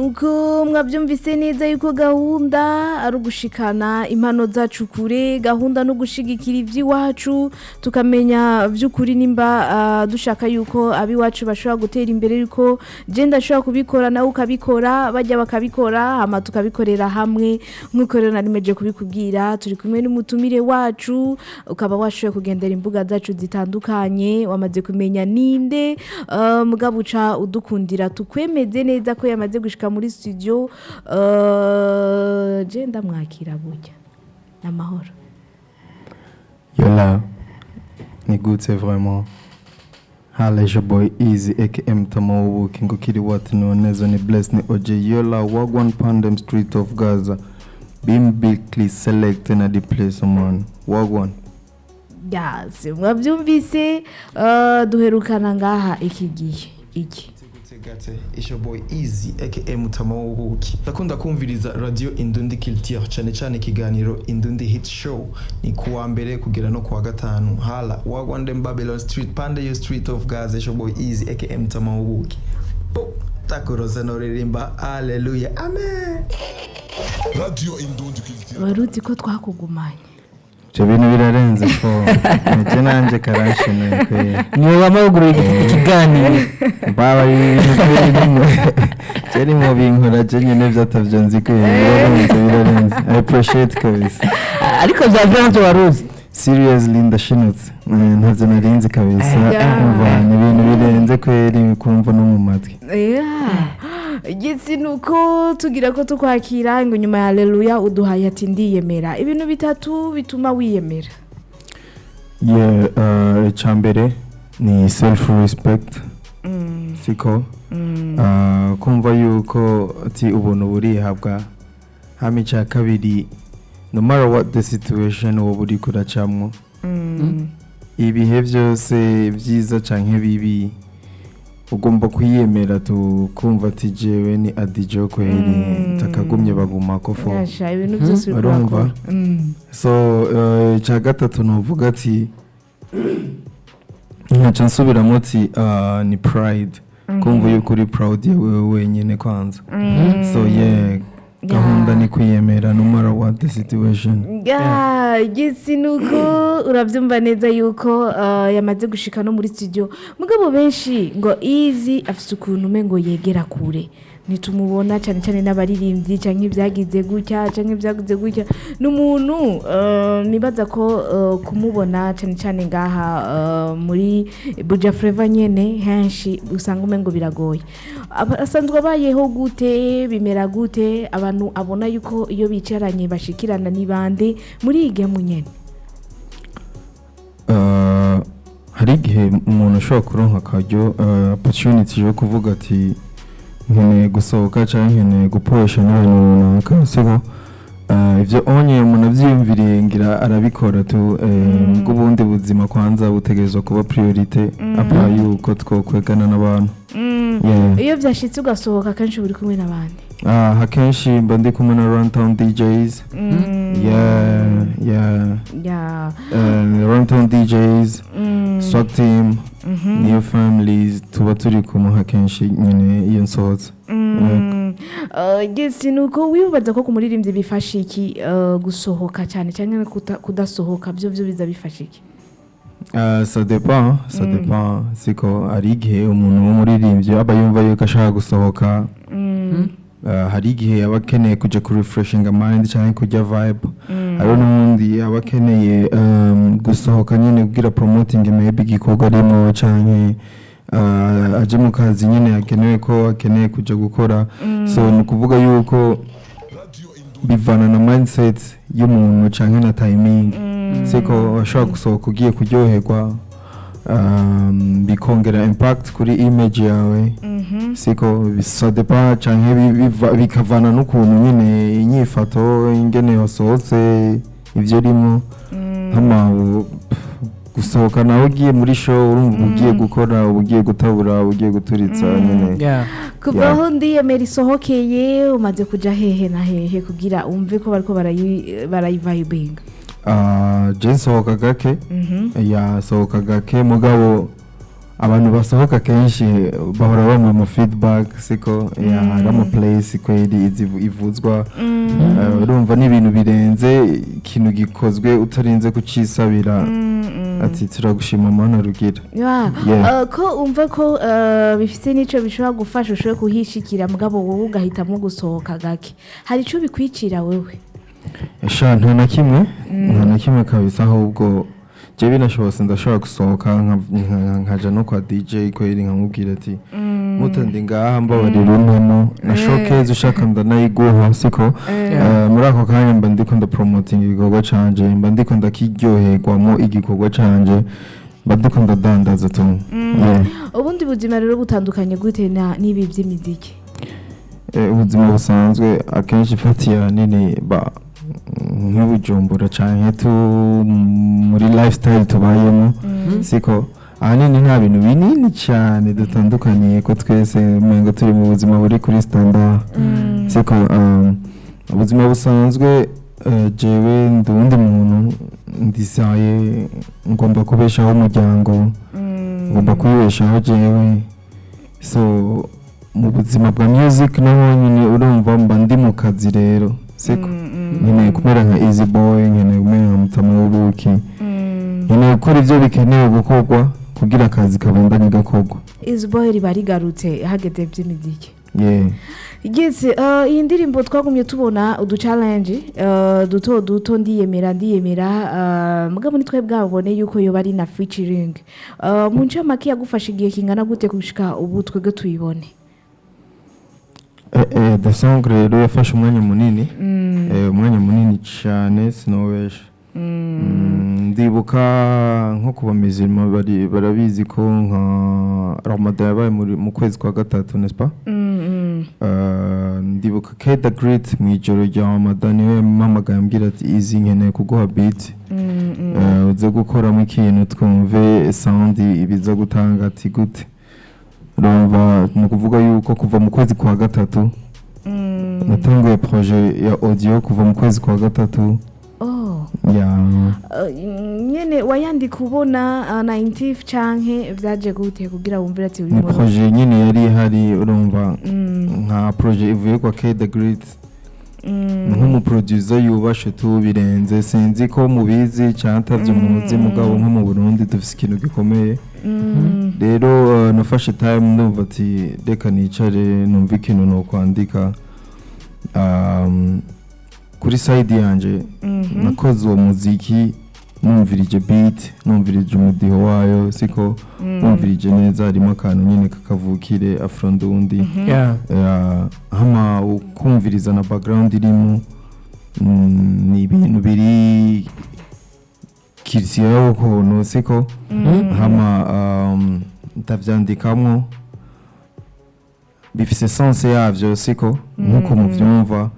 nuko mwabyumvise neza yuko gahunda ari ugushikana impano zacu kure, gahunda no gushigikira iby'iwacu tukamenya by'ukuri nimba dushaka yuko abiwacu bashobora gutera imbere, yuko je ndashobora kubikora nawe ukabikora, bajya bakabikora hama tukabikorera hamwe. Nkuko rero narimeje kubikubwira, turi kumwe n'umutumire wacu, ukaba washoboye kugendera imbuga zacu zitandukanye, wamaze kumenya ninde mugabo uca udukundira tukwemeze neza ko yamaze gushika muri studio. Je ndamwakira burya n'amahoro. Yola ni gute vraiment. Haleje boy Eazy aka Mutama ngo kiri what no neza ni bless ni OJ Yola wagwan pandem street of Gaza being bigly selected na the place man wagwan. Yes, mwabyumvise duherukana ngaha iki gihe iki isho boy Eazy aka Mutama w'ubuki. Ndakunda kumviriza radio Indundi Culture cyane cyane kiganiro Indundi Hit Show ni kuwa mbere kugera no kuwa gatanu. Hala wagwande Babylon Street pande yo street of Gaza. Isho boy Eazy aka Mutama w'ubuki. Takoroza no ririmba hallelujah amen. Radio Indundi Culture. Waruti ko twakugumanye. Je bintu birarenze ko nje nanje karashine kwe. Niwe wamaguru ikiganiro. Baba Jeri mu binkora je nyene vyatavyo nzi ko birarenze. I appreciate kabisa. Ariko vyavyanze waruzi. Seriously ndashinutse. Ntazo narinzi kabisa. Ni ibintu birenze kweri kumva no mu matwi. Gitsi nuko tugira ko tukwakira ngo nyuma ya haleluya uduhaye ati ndiyemera. Ibintu bitatu bituma wiyemera. Chambere ni self respect. Siko kumva yuko ati ubuntu burihabwa. Hamica kabiri, no matter what the situation wowe uri kuracamwo, ibihe byose byiza canke bibi ugomba kwiyemera tukumva ati jewe ni adijo kweri takagumye baguma ko fo. Yasha ibintu byose birakora. So cha gatatu novuga ati ntaca nsubiramo ati ni pride. Kumva yuko uri proud yewe wenyene kwanza. So gahunda ni kwiyemera no matter what the situation. Gitsi nuko urabyumva neza yuko yamaze gushika no muri studio. Mugabo benshi ngo Eazy afite ukuntu mengo yegera kure, nitumubona cyane cyane n'abaririmbyi canke ibyagize gutya canke ibyagize gutya n'umuntu nibaza ko kumubona cyane cyane ngaha muri Buja Flavor nyene henshi usanga umengo biragoye. Asanzwe abayeho gute, bimera gute, abantu abona yuko iyo bicaranye bashikirana nibande muri ige munyene. Hari igihe umuntu ashobora kuronka akaryo opportunity yo kuvuga ati nkene gusohoka cyangwa nkene guporesha n'abantu runaka. Siko ivyo onye umuntu avyiyumviriye ngira arabikora tu. Ubwo bundi buzima kwanza butegerezwa kuba priority apa yuko twokwegana n'abantu. Iyo byashitse ugasohoka kanshi buri kumwe n'abandi. Hakenshi mba ndi kumwe na Runtown DJs. Runtown DJs, SWAT team, new families, tuba turi kumwe hakenshi nyine iyo nsohotse. Gitsi nuko wibaza ko kumuririmbyi bifasha iki gusohoka cyane cyane kudasohoka byo biza bifasha iki? Ça dépend. Siko ari igihe umuntu w'umuririmbyi aba yumva yuko ashaka gusohoka. Hari igihe aba akeneye kujya ku refreshing mind cyangwa kujya vibe. Hari n'undi aba akeneye gusohoka nyine kugira promoting maybe igikorwa arimo cyangwa aje mu kazi nyine akeneye kujya gukora. So ni kuvuga yuko bivana na mindset y'umuntu cyangwa na timing. Siko ashaka gusohoka ugiye kuryoherwa bikongera impact kuri image yawe. Siko bisadepa canke bikavana n'ukuntu nyine inyifato ingene wasohotse ivyo rimwe hama gusohoka nawe ugiye muri show urumva ugiye gukora ugiye gutabura ugiye guturitsa nyine. Kuva aho ndiyemera isohokeye umaze kuja hehe na hehe kugira umve ko bariko barayivibinga? Je sohoka gake. Sohoka gake mugabo abantu basohoka kenshi bahora bamwe mu feedback siko hari ama place kweri ivuzwa urumva n'ibintu birenze ikintu gikozwe utarinze kucisabira ati turagushima mana rugira ko umva ko bifite nico bishobora gufasha ushobora kuhishikira mugabo wowe ugahitamo gusohoka gake hari ico bikwicira wewe nta na kimwe kabisa ahubwo je binashobotse ndashobora gusohoka nkaja no kwa DJ kweri nkamubwira ati mutandi ngaha mbabarira untemo na showcase ushaka ndanayiguha siko muri ako kanya mba ndiko ndapromoting igikorwa canje mba ndiko ndakiryoherwamo igikorwa canje mba ndiko ndadandaza tu ubundi buzima rero butandukanye gute n'ibi by'imiziki ubuzima busanzwe akenshi fatiya nini ba nk'ubujumbura canke muri lifestyle tubayemo siko ahanini nta bintu binini cyane dutandukaniye ko twese umengo turi mu buzima buri kuri standard siko ubuzima busanzwe jewe ndundi muntu ndisaye ngomba kubeshaho umuryango ngomba kwibeshaho jewe so mu buzima bwa music naho nyine urumva mba ndi mu kazi rero siko nkeneye kumera nka Eazy boy nkeneye kumera nka Mutama w'ubuki nkeneye gukora ivyo bikenewe gukorwa kugira akazi kabandanye gakorwa Eazy boy riba rigarutse hageze by'imiziki Yes, iyi ndirimbo twagumye tubona udu challenge duto ndiyemera mugabo nitwe bwabone yuko yo bari na featuring mu ncamake yagufasha igihe kingana gute kushika ubu twege tuyibone the song rero yafashe umwanya munini cyane sinobesha ndibuka nko kuba mizima barabizi ko nka Ramadan yabaye mu kwezi kwa gatatu n'est-ce pas ndibuka K the Great mu ijoro rya Ramadan we mamagaye ambwira ati Eazy nkeneye kuguha beat uze gukoramo ikintu twumve sound ibiza gutanga ati gute urumva ni ukuvuga yuko kuva mu kwezi kwa gatatu natanguye projet ya audio kuva mu kwezi kwa gatatu nyene wayandi kubona 90 canke vyaje gute kugira wumvira ati ni projet nyene yari hari urumva nka projet ivuye kwa K the Great nk'umu producer yubashe tubirenze sinzi ko mubizi cyantavye muzi mugabo nko mu Burundi dufise ikintu gikomeye rero nafashe time ndumva ati reka nicare numva ikintu no kwandika kuri side yanje nakoze uwo muziki numvirije beat numvirije umudiho wayo siko numvirije neza harimo akantu nyine kakavukire afro ndundi hama ukumviriza na background irimo ni ibintu biri kirisiyo ukuntu siko hama ndavyandikamwo bifise sense yavyo siko nkuko muvyumva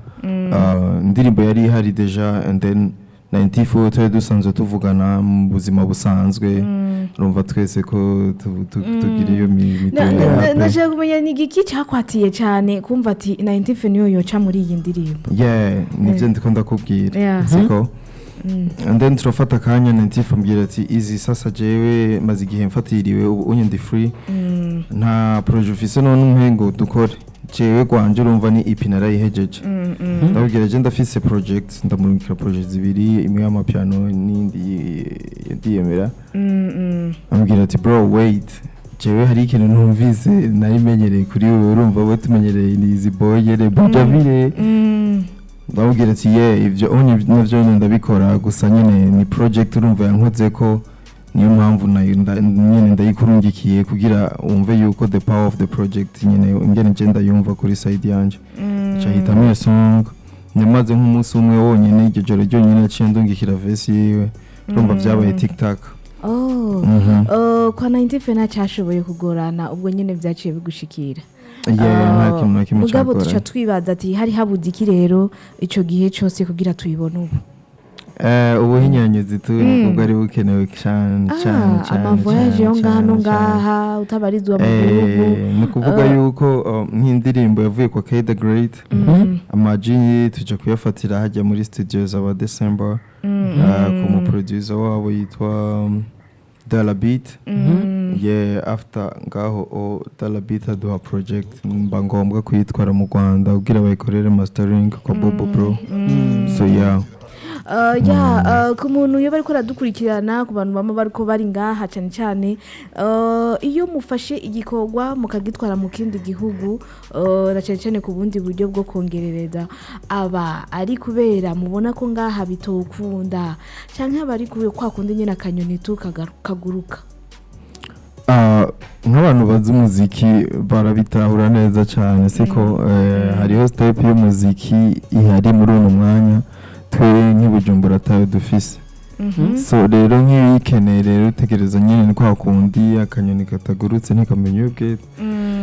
indirimbo yari ihari deja and then 94 twe dusanzwe tuvugana mu buzima busanzwe urumva twese ko tugira iyo mitwe ndashaka kumenya ni igiki cyakwatiye cyane kumva ati 94 niyo yoca muri iyi ndirimbo nivyo ndiko ndakubwira siko and then turafata kanya 94 mbwira ati Eazy sasa jewe maze igihe mfatiriwe ubu ndi free nta projet ufise none umpengo dukore jewe kwanje urumva ni EP narayihejeje ndabwira je ndafise project ndamurikira project zibiri imwe y'amapiano n'indi NDIYEMERA ambwira ati bro wait jewe hari ikintu numvise narimenyereye kuri wowe urumva wowe tumenyereye ni Eazy boy yere bujavire ndabwira ati ivyo navyo ndabikora gusa nyene ni project urumva yankoze ko niyo mpamvu nyene ndayikurungikiye kugira wumve yuko the power of the project nyene ingene ngenda yumva kuri side yanje cyahitamo iyo song nyamaze nk'umunsi umwe wonyene iryo joro ryo nyene aciye ndungikira verse yiwe urumva vyabaye TikTok kwa 90 na cyashoboye kugorana ubwo nyene vyaciye bigushikira mugabo tuca twibaza ati hari habuze iki rero ico gihe cyose kugira tuyibone ubu ubuhinyanyuzi ubwo ari bukenewe cyane amavoyaje yo ngaha utabarizwa mu gihugu ni ukuvuga yuko nk'indirimbo yavuye kwa K the Great amajini tujya kuyafatira hajya muri studio z'aba December ku mu producer wabo yitwa Dollar Beat yeah after ngaho Dollar Beat aduha project mba ngombwa kuyitwara mu Rwanda kugira bayikorere mastering kwa Bobo Pro so yeah ku muntu iyo bariko aradukurikirana ku bantu bama bariko bari ngaha cyane cyane iyo mufashe igikorwa mukagitwara mu kindi gihugu na cyane cyane ku bundi buryo bwo kongerereza aba ari kubera mubona ko ngaha bitokunda cyangwa bari kuyo kwa kundi nyine akanyoni kaguruka nk'abantu bazi umuziki barabitahura neza cyane siko hariho step y'umuziki ihari muri uno mwanya twe nk'ibujumbura tayo dufise so rero nk'iyikeneye rero utegereza nyine ni kwa kundi akanyoni katagurutse ntikamenya ubwete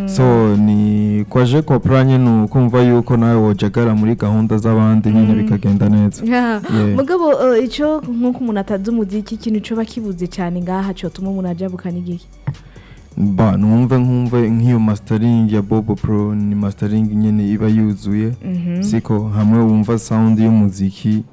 so ni kwaje kopranye no kumva yuko nawe wojagara muri gahunda z'abandi nyine bikagenda neza mugabo ico nk'uko umuntu atazi umuziki ikintu cyo bakibuze cyane ngaha cyo tuma umuntu ajabukana igihe ba numve nk'iyo mastering ya Bobo Pro ni mastering nyene iba yuzuye siko hamwe wumva sound y'umuziki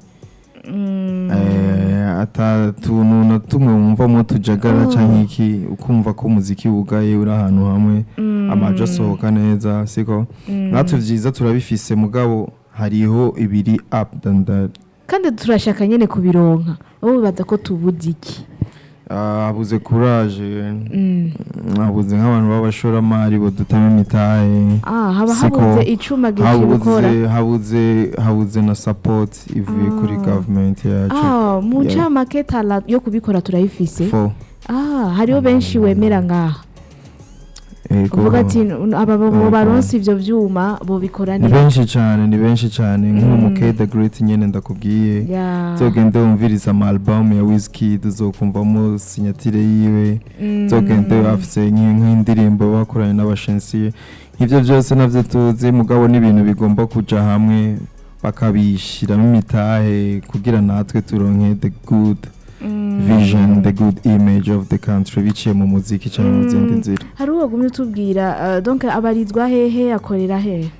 atatuntu na tumwe wumva mo tujagara canke iki ukumva ko umuziki wugaye uri ahantu hamwe amajo asohoka neza siko natwe vyiza turabifise mugabo hariho ibiri up than that kandi turashaka nyene kubironka wowe bibaza ko tubuze iki habuze courage habuze nk'abantu b'abashoramari bodutama imitahe haba habuze icuma gikora habuze na support ivuye kuri government yacu mu ncamake tala yo kubikora turayifise hariho benshi wemera ngaha uvuga ati aba baronse ivyo vyuma bo bikora neza ni benshi cyane nk'umuke the great nyene ndakubwiye zogende umviriza ama album ya Wizkid uzokumvamo signature yiwe zogende afise nk'indirimbo bakoranye n'abashensiye ivyo byose navyo tuzi mugabo n'ibintu bigomba kuja hamwe bakabishiramo imitahe kugira natwe turonke the good vision, the good image of the country biciye mu muziki cyane mu zindi nzira. Hari uwo gumye tubwira donc abarizwa hehe akorera hehe?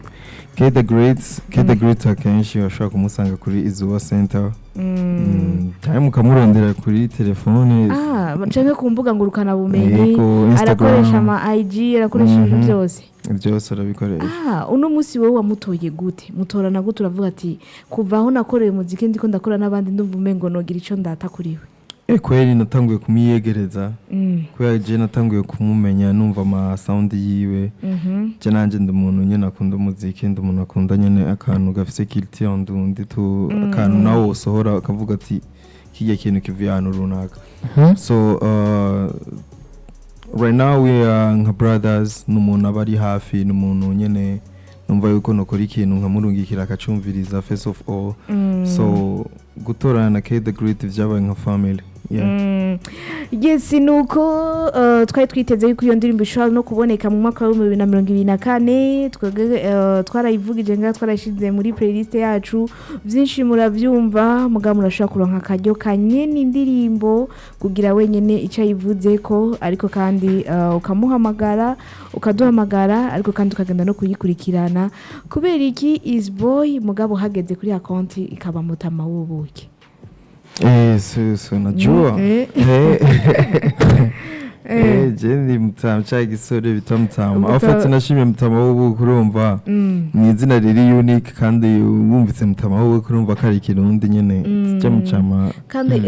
K the great akenshi bashaka kumusanga kuri Izuba Center. Cyane mukamurondera kuri telefone. Canke ku mbuga ngurukana bumenyi arakoresha ama IG arakoresha ibintu byose. Byose arabikoresha. Uno musi wowe wamutoye gute? Mutorana gute uravuga ati kuva aho nakoreye muziki ndiko ndakora nabandi ndumva umengo nogira ico ndata kuriwe. Kweli natanguye kumiyegereza kubera je natanguye kumumenya numva ama sound yiwe je nanje ndi umuntu nyene akunda umuziki ndi umuntu akunda nyene akantu gafise culture ndundi tu akantu nawo usohora akavuga ati kijya kintu kivuye ahantu runaka so right now we are nka brothers n'umuntu abari hafi n'umuntu nyene numva yuko nokora ikintu nkamurungikira akacumviriza face of all so gutorana na K the Great vyabaye nka family. Yes nuko twari twiteze yuko iyo ndirimbo ishobora no kuboneka mu mwaka wa 2024 twarayivugije nga twarashize muri playlist yacu vyinshi muravyumva muga murashaka kuronka akaryo kanyene indirimbo kugira wenyene ica yivuze ko ariko kandi ukamuhamagara ukaduhamagara ariko kandi ukagenda no kuyikurikirana kubera iki is boy mugabo hageze kuri account ikaba Mutama w'ubuki. So najua je Mutama cha gisore bita Mutama afata nashimye Mutama wo kurumva ni izina riri unique kandi wumvise Mutama wo kurumva kari kirundi nyene cyo Mutama kandi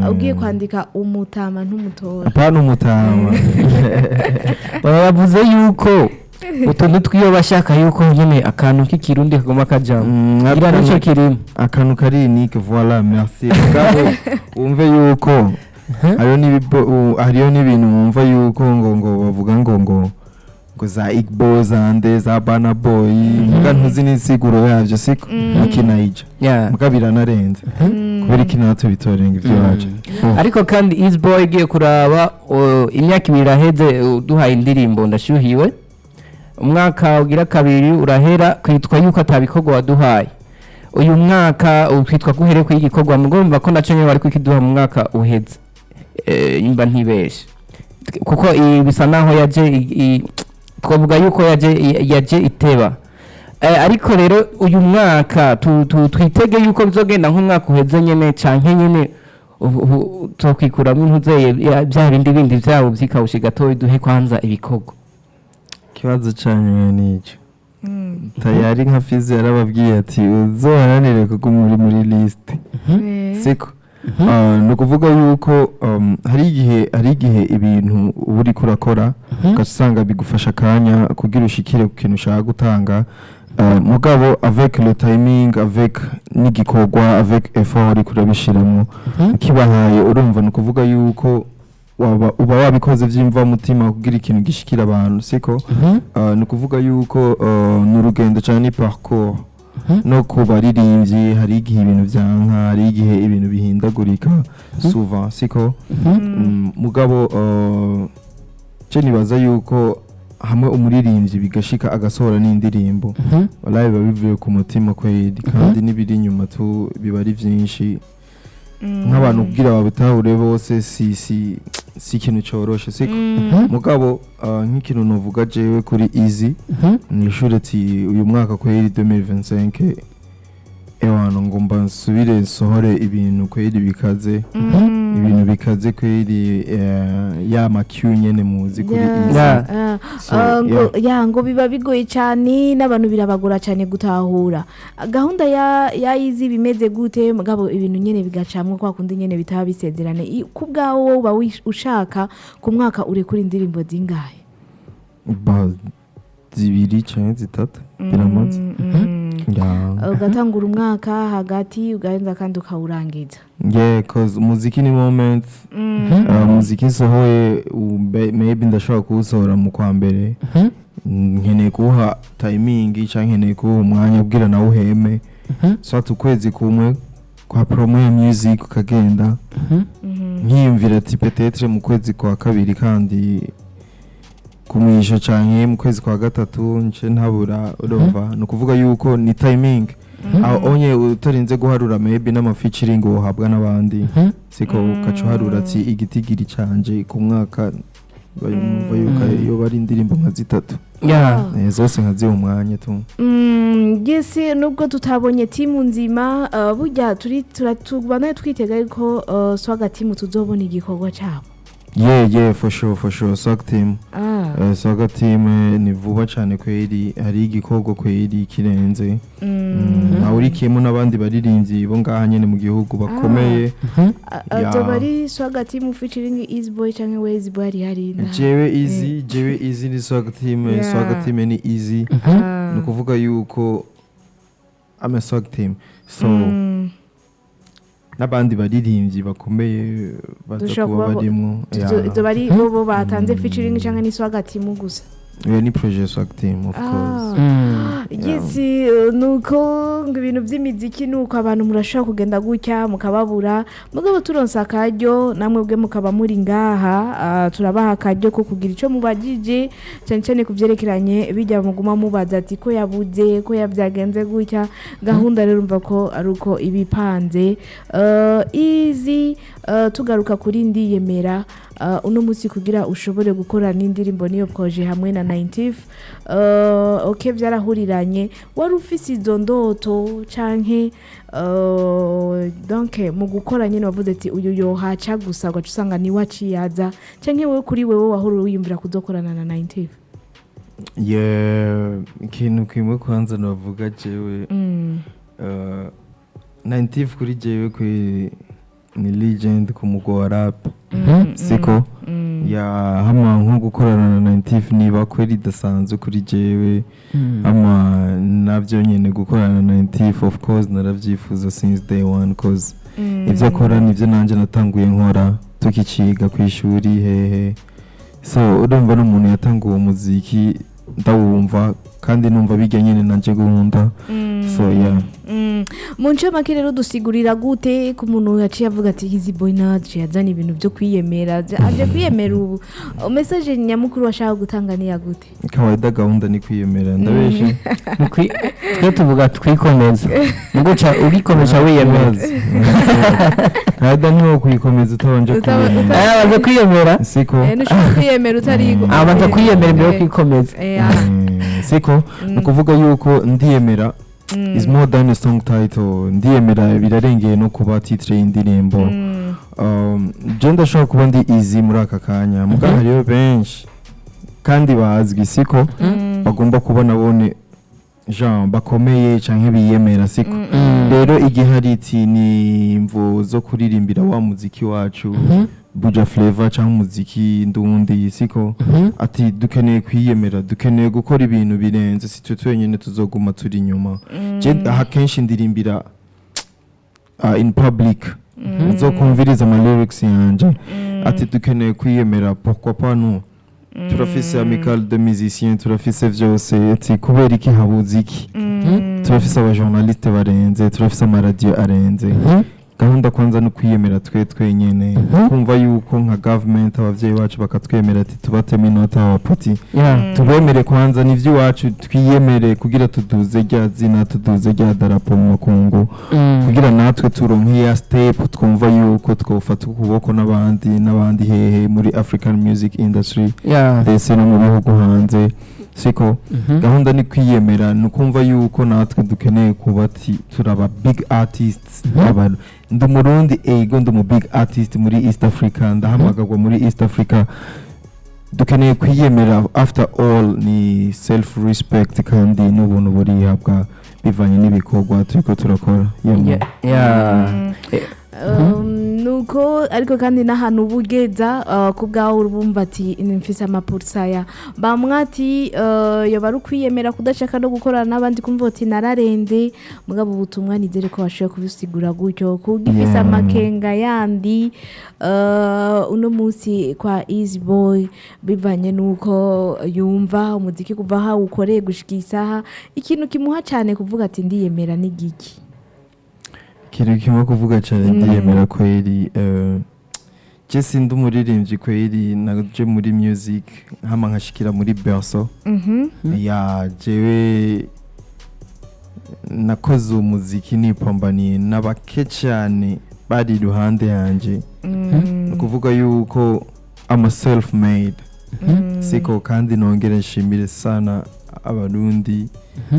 ugiye kwandika umutama ntumutora apana umutama bavuze yuko utuntu twiyo bashaka yuko nyene akantu k'ikirundi kagoma kajamo ira nico kirimo akantu kari unique voilà merci gabo umve yuko hariyo n'ibintu wumva yuko ngo bavuga ngo za Igbo zande za Bana Boy muga ntuzi n'insiguro yavyo siko ikinaija mugabira narenze kubera ikintu natwe bitorenga ivyo waje ariko kandi Eazy Boy igiye kuraba imyaka 2 iraheze duhaye indirimbo ndashyuhiwe umwaka ugira kabiri urahera kwitwa yuko atabikogwa waduhaye uyu mwaka utwitwa guhere ku igikorwa mugomba ko naco nyene bari kwikiduha mu mwaka uheze imba ntibeshe kuko bisa naho yaje twavuga yuko yaje iteba ariko rero uyu mwaka twitege yuko bizogenda nk'umwaka uheze nyene canke nyene tokwikuramo intuzeye bya bindi vyabo vyikawushi gatoyi duhe kwanza ibikorwa. ikibazo cyane n'icyo tayari nka fizi yarababwiye ati uzoharanire kuko muri list siko ni ukuvuga yuko hari igihe ibintu uba uriko urakora ugasanga bigufasha akanya kugira ushikire ku kintu ushaka gutanga mugabo avec le timing avec n'igikorwa avec effort uriko urabishiramo ukibahaye urumva ni ukuvuga yuko uba wabikoze vyimva mutima kugira ikintu gishikira abantu siko ni ukuvuga yuko ni urugendo cyane ni parcours no kubaririmbyi hari igihe ibintu vyanka hari igihe ibintu bihindagurika souvent siko mugabo cyo nibaza yuko hamwe umuririmbyi bigashika agasohora n'indirimbo wallahi biba bivuye ku mutima kweli kandi n'ibiri inyuma tu biba ari vyinshi nk'abantu kugira babitahure bose si ikintu cyoroshe siko mugabo nk'ikintu novuga jewe kuri Eazy nishure ati uyu mwaka kweli 2025 ewana ngomba nsubire nsohore ibintu kweli bikaze ibintu bikaze kweli ya makyu nyene muzi kuri Eazy ngo biba bigoye cyane n'abantu birabagora cyane gutahura gahunda ya Eazy bimeze gute mugabo ibintu nyene bigacamwe kwa kundi nyene bitaba bisezerane ku bwawo uba ushaka ku mwaka urekura indirimbo zingahe zibiri canke zitatu biramaze ugatangura umwaka hagati ugahenza kandi ukawurangiza cause muziki ni moment muziki sohoye maybe ndashobora kuwusohora mu kwa mbere nkeneye kuwuha timing canke nkeneye kuwuha umwanya kugira nawe uheme swat ukwezi kumwe kwa promo ya music ukagenda nkiyumvira ati peut-être mu kwezi kwa kabiri kandi kumwisho canke mu kwezi kwa gatatu nce ntabura urumva no kuvuga yuko ni timing aho onye utarinze guharura maybe n'ama featuring uhabwa n'abandi siko ukacuharura ati igitigiri canje ku mwaka bayumva yuko iyo bari indirimbo nka zitatu zose nkaziha umwanya tu yes nubwo tutabonye timu nzima burya turatubana twitega yuko swaga timu tuzobona igikorwa cyabo Yeah, for sure. Swag team. Swag team ni vuba cyane kweri hari igikorwa kweri kirenze. Naurikiyemo n'abandi baririmbyi bo ngaha nyene mu gihugu bakomeye. Bari swag team featuring Eazy boy cyangwa we Eazy boy hari na. Jewe Eazy ni swag team ni Eazy. No kuvuga yuko I'm a swag team. So n'abandi baririmbyi bakomeye bazakuba barimo izo bari bo batanze featuring cyangwa ni swaga team gusa ni projet swag team of course yes nuko ngo ibintu by'imiziki nuko abantu murashaka kugenda gutya mukababura mugabo turonsa akaryo namwe bwe mukaba muri ngaha turabaha akaryo ko kugira ico mubajije cyane kuvyerekeranye bijya muguma mubaza ati ko yabuze ko yabyagenze gutya gahunda rero umva ko ari uko ibipanze Eazy tugaruka kuri NDIYEMERA uno munsi kugira ushobore gukora n'indirimbo niyo projet hamwe na 90 okay byarahuriranye wari ufise izo ndoto canke donc mu gukora nyine wavuze ati uyu yohaca gusa gacu usanga ni waciyaza canke wewe kuri wewe wahora wiyumvira kuzokorana na 90 ikintu kimwe kwanza navuga jewe 90 kuri jewe kuri ni legend ku mugwa wa rap siko ya hama nko gukorana na 90 niba kweli idasanzwe kuri jewe hama navyo nyene gukorana na 90 of course naravyifuza since day one cause ivyo akora nivyo nanje natanguye nkora tukiciga kwishuri hehe so urumva n'umuntu yatanguye umuziki ndawumva kandi numva bijya nyene nanje guhunda so yeah Muncho makirero dusigurira gute ku muntu yaciye avuga ati Eazy boy naje yazana ibintu byo kwiyemera aje kwiyemera ubu message nyamukuru washaka gutanga ni ya gute kawaida gahunda ni kwiyemera ndabeshe twe tuvuga twikomeza nguca ugikomeza wiyemera kawaida niho kwikomeza utabanje kwiyemera abanza kwiyemera siko nushaka kwiyemera utarigo abanza kwiyemera mbere yo kwikomeza siko nukuvuga yuko ndiyemera is more than a song title. Ndiyemera birarengeye no kuba titre y'indirimbo. Je ndashaka kuba ndi Eazy muri aka kanya muga hariyo benshi kandi bazwi siko bagomba kubona bone Jean bakomeye canke biyemera siko rero igihe hari iti ni imvo zo kuririmbira wa muziki wacu buja flavor canke muziki ndundi siko ati dukeneye kwiyemera dukeneye gukora ibintu birenze si twe twenyene tuzoguma turi inyuma je akenshi ndirimbira in public nzokumviriza ama lyrics yanje ati dukeneye kwiyemera pourquoi pas nous turafise amical de musiciens turafise vyose ati kubera iki habuze iki turafise abajournaliste barenze turafise amaradio arenze gahunda kwanza no kwiyemera twe twenyene kumva yuko nka government abavyeyi bacu bakatwemera ati tubateme inota abapoti tubemere kwanza nivyo iwacu twiyemere kugira tuduze rya zina tuduze rya darapo mu makungu kugira natwe turonke ya step twumva yuko twofata ukuboko n'abandi hehe muri African music industry ndetse no mu bihugu hanze siko gahunda ni kwiyemera nukumva yuko natwe dukeneye kubati turaba big artists abantu ndi Murundi ego ndi mu big artist muri East Africa ndahamagagwa muri East Africa dukeneye kwiyemera after all ni self respect kandi n'ubuntu burihabwa bivanye n'ibikorwa turiko turakora nuko ariko kandi n'ahantu bugeza kubwaho urumva ati mfise amapursaya bamwati yoba ari kwiyemera kudashaka no gukorana n'abandi kumva ati nararenze mugabo ubutumwa nizere ko washoboye kubisigura gutyo kugifise amakenga yandi uno munsi kwa Eazy Boy bivanye nuko yumva umuziki kuva ha ukoreye gushika isaha ikintu kimuha cyane kuvuga ati ndiyemera n'igiki kiri kimwe kuvuga cyane ndiyemera kweri je sindi umuririmvyi kweri naje muri music hama nkashikira muri berso ya jewe nakoze umuziki nipambaniye n'abake cyane bari iruhande yanje kuvuga yuko I'm a self made siko kandi nongera nshimire sana abarundi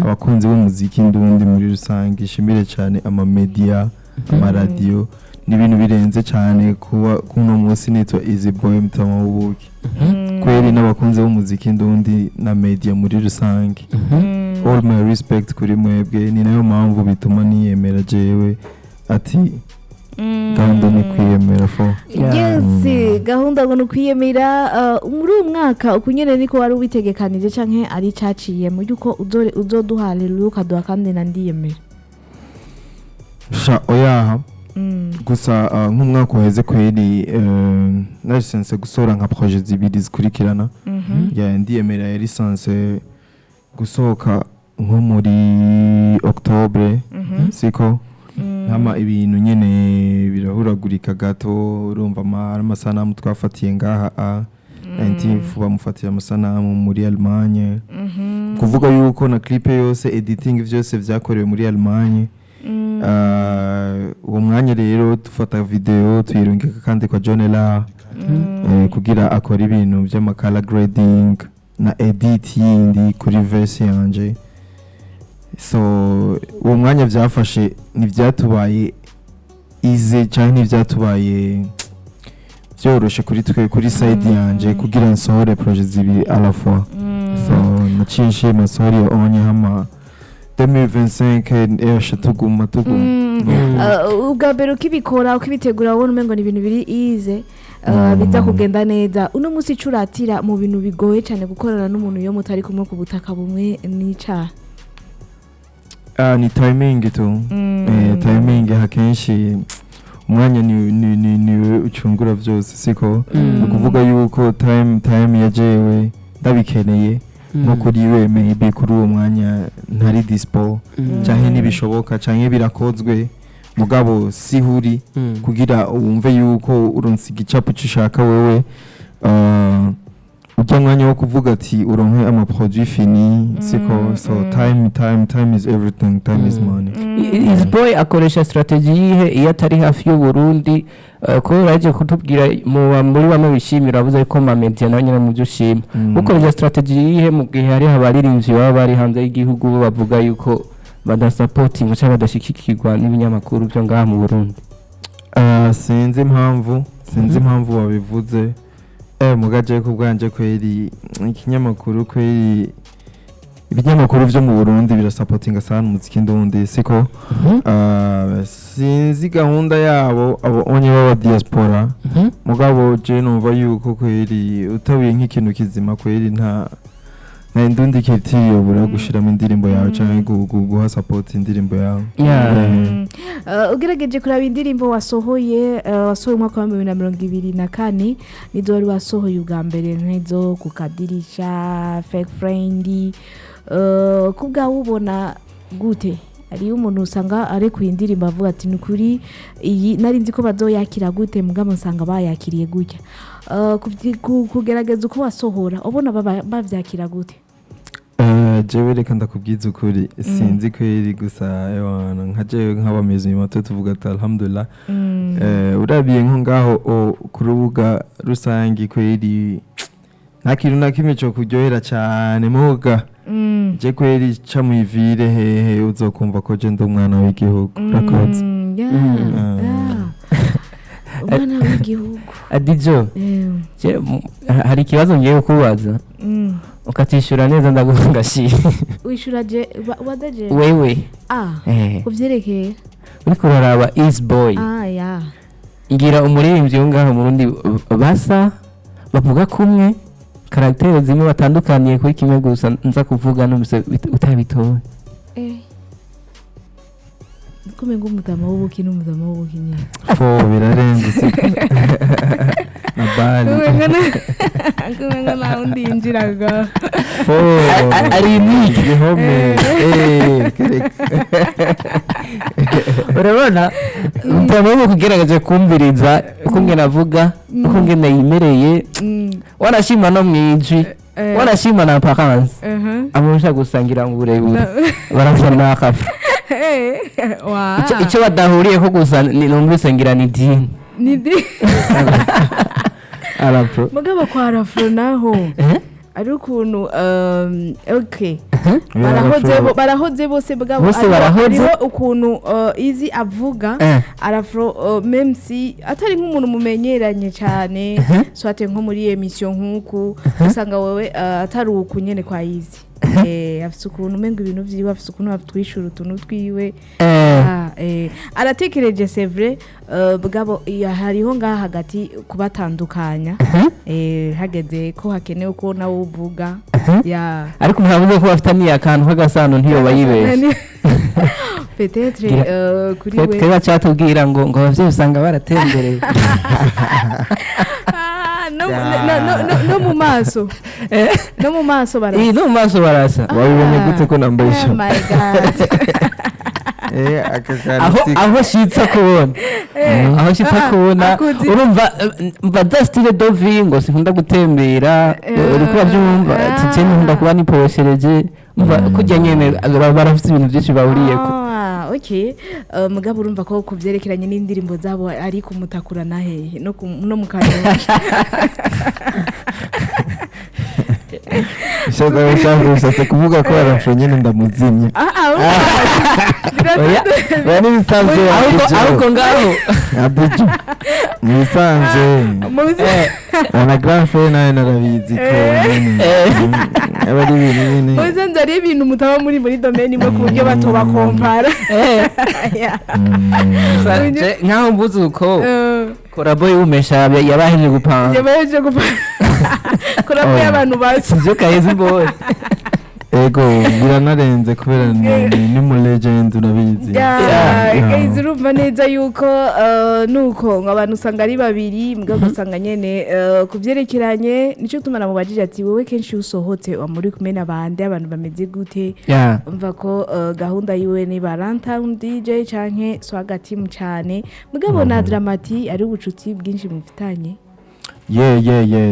abakunzi b'umuziki ndundi muri rusange ishimire cyane ama media ama radio n'ibintu birenze cyane kuba kuno munsi nitwa Eazy Boy Mutama w'ubuki kweri n'abakunzi b'umuziki ndundi na media muri rusange all my respect kuri mwebwe ni nayo mpamvu bituma niyemera jewe ati gahunda ni kwiyemera fo yes gahunda ngo kwiyemera muri uyu mwaka ukunyene niko wari ubitegekanije canke ari caciye mu yuko uzoduhale luka do kandi nandiyemera sha oya gusa nk'umwaka uheze kweri narisense gusora nka projet zibiri zikurikirana ya ndiyemera ya lisanse gusohoka nko muri October siko hama ibintu nyene birahuragurika gato urumva amasanamu twafatiye ngaha bamufatiye amasanamu muri Allemagne kuvuga yuko na clip yose editing vyose vyakorewe muri Allemagne uwo mwanya rero dufata video tuyirungika kandi kwa John Ella kugira akora ibintu vy'amakala grading na edit yindi kuri verse yanje so uwo mwanya vyafashe ntivyatubaye easy cyane ntivyatubaye vyoroshe kuri twe kuri side yanje kugira nsohore project zibiri à la fois so nacishe masori onye hama 2025 tuguma ubwa mbere ukibikora ukibitegura wabona umengo ni ibintu biri easy biza kugenda neza uno munsi curatira mu bintu bigoye cyane gukorana n'umuntu yo mutari kumwe ku butaka bumwe nica ni timing tu timing hakenshi umwanya ni ucungura vyose siko ukuvuga yuko time yajewe ndabikeneye nko kuri we maybe kuri uwo mwanya ntari dispo canke nibishoboka canke birakozwe mugabo sihuri kugira wumve yuko uronse igicapo cyushaka wewe ujya mwanya wo kuvuga ati uronke ama produit fini siko so time is everything time is money Eazy Boy akoresha strategy yihe iyo atari hafi y'u Burundi ko yaje kutubwira muri bamwe bishimira avuze ko ma media nayo nyine mu byo shima ukoresha strategy yihe mu gihe hari abaririmbyi baba bari hanze y'igihugu bavuga yuko badasapotinga cyangwa badashikikirwa n'ibinyamakuru byo ngaha mu Burundi? Sinzi impamvu wabivuze mugaje ku bwanje kweri ikinyamakuru kweri ibinyamakuru vyo mu Burundi birasapotinga sana umuziki ndundi siko sinzi gahunda yabo abo onye baba diaspora mugabo je numva yuko kweri utawiye nk'ikintu kizima kweri nta ndundi kitiriyo bura gushiramo indirimbo yawe canke guha support indirimbo yawe. Ugerageje kuraba indirimbo wasohoye umwaka wa 2024 nizo wari wasohoye ubwa mbere nkezo kukadirisha fake friend kubwa ubona gute ari umuntu usanga ari ku indirimbo avuga ati nukuri iyi nari nzi ko bazoyakira gute mugabo nsanga bayakiriye gutya kugerageza uko wasohora ubona bavyakira gute? Jewe reka ndakubwiza ukuri sinzi kweri gusa nka jewe nk'abameze imato tuvuga ati alhamdulillah urabiye nko ngaho ku rubuga rusangi kweri nta kintu na kimwe cyo kuryohera cyane muga je kweri ca mwivire hehe uzokumva ko je ndumwana w'igihugu rakoze umwana w'igihugu Adijo hari ikibazo ngiye kubaza ukatishura neza ndaguhangashye wishura je wadaje wewe uvyerekeye uriko uraraba Eazy boy ngira umuririmbyi ngaho mu Burundi basa bavuga kumwe karaktere zimwe batandukaniye kuri kimwe gusa nza kuvuga no utabitoye kumenga Mutama w'ubuki n'Umutama w'ubuki nyine birarenze nabali kumenga na undi injiraga ari ni gihome urabona Mutama wo kugerageza kumviriza uko ngena avuga uko ngena yimereye wanashima no mwijwi wanashima na parents amusha gusangira mu burebure barasana akafi icyo badahuriye ko gusa numvise ngira ni dini arafro mugabo kwa arafro naho ari ukuntu okay barahoze bose bwabo ariho ukuntu Eazy avuga arafro même si atari nk'umuntu mumenyeranye cyane swate nko muri emission nk'uku usanga wewe atari ukunyene kwa Eazy afite ukuntu umenga ibintu vyiwe afite ukuntu batwishura utuntu twiwe aratekereje c'est vrai bwabo hariho ngaha hagati kubatandukanya hageze ko hakenewe ko nawe uvuga ariko muravuze ko bafitaniye akantu k'agasano ntiyo bayibeshe peut-être kuri we twebwe cyatubwira ngo abavyeyi usanga baratembereye no mu maso barasa no mu maso barasa wabibonye gute ko nambaye oh my god aho shitsa kubona urumva mva style dovi ngo sinkunda gutembera uri kuba byumva tije nkunda kuba niposhereje mva kujya nyene barafite ibintu byinshi bahuriyeko okay mugabo urumva ko kuvyerekeranye n'indirimbo zabo ari kumutakurana hehe no mu kanwa Shaka kuvuga ko arafro nyene ndamuzimye bani bisanzwe ahubwo ngaho abuju nisanze ana grand frère nawe narabizi ko abari ibintu nyene uzanze ari ibintu mutaba muri domaine imwe ku buryo batoba kompara nkaho mvuze uko korabo y'umesha yabaheje gupanga korabo y'abantu basi byo kaheze boy ego biranarenze kubera ni mu legend urabizi Eazy urumva neza yuko nuko abantu usanga ari babiri mbwa gusanga nyene kuvyerekeranye nico tumana mubajije ati wewe kenshi usohotse muri kumena bande abantu bameze gute umva ko gahunda yiwe ni Valentine DJ canke swagati mu cyane mugabo na Dramati ari ubucuti bwinshi mufitanye